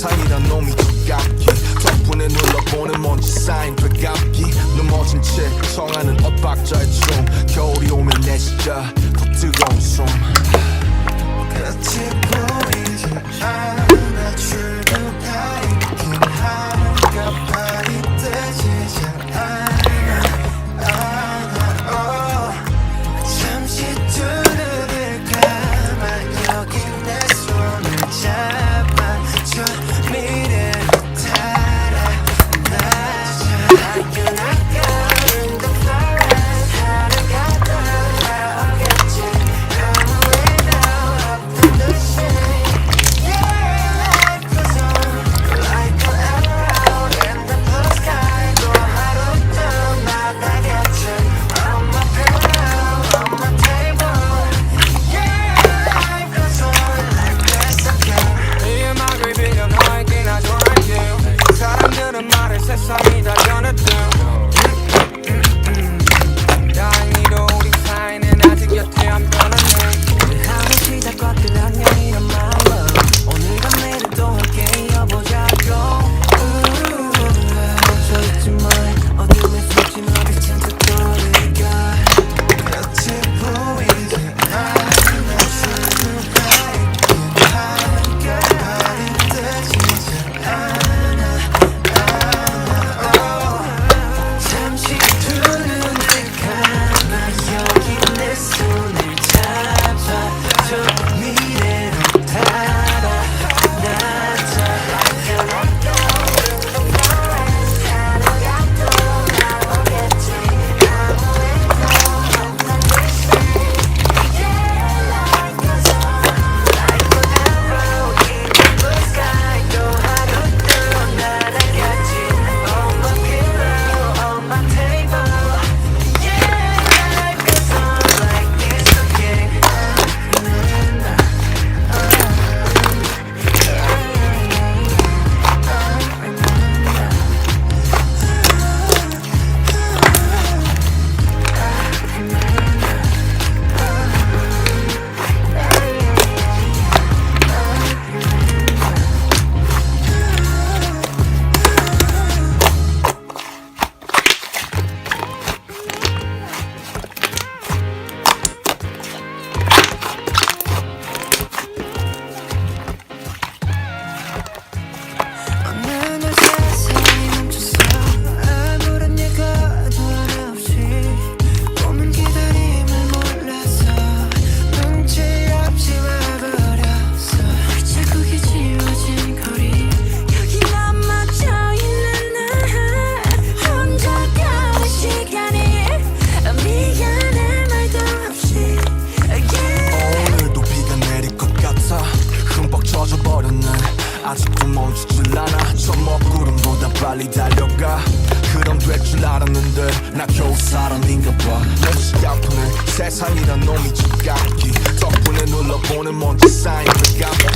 세상이란 놈이 두갑기 덕분에 눌러보는 먼지 쌓인 배갑기 넘어진 채 청하는 엇박자의 춤 겨울이 오면 내 진짜 더 뜨거운 숨 끝이 보이지 않아 출구가 있긴 하니까 발이 뜨지 않아 잠시 두 눈을 감아 여기 내 손을 잡아줘 미래로 달아나자 I cannot go in the forest 하루가 돌아오겠지 I'm way now up to the shade Yeah, life goes on like an arrow in the blue sky 또 하루도 나가겠지 On my pillow, on my table Yeah, life goes on like this again 이 음악을 빌려 너에게 나 전할게 사람들은 말해 세상이 다 변했대 다행히도 우리 사이는 아직 곁에 안 변했네 하루 시작과 끝 안녕이란 말로 오늘과 내일을 또 함께 이어보자고 멈춰있지만 어둠에 숨진 어디 찬스거리가 끝이 보이지 않아 출구가 있긴 하니까 발이 뜨지 않아 잠시 두 눈을 감아 여기 내 손을 잡아줘 미래로 달아나자 어느 날 세상이 멈췄어 아무런 예고도 하나 없이 오는 기다림을 몰라서 눈치 없이 와버렸어 자국이 지워진 거리 여기 넘어져 있는 나 혼자 가는 시간이 미안해 말도 없이 오늘도 비가 내릴 것 같아 흠뻑 젖어버렸네 아직도 멈추질 않아 저 먹구름보다 빨리 달려가 그럼 될 줄 알았는데 나 겨우 사람인가 봐 몹시 아프네 세상이란 놈이 두갑기 덕분에 눌러보는 먼지 쌓인 배갑기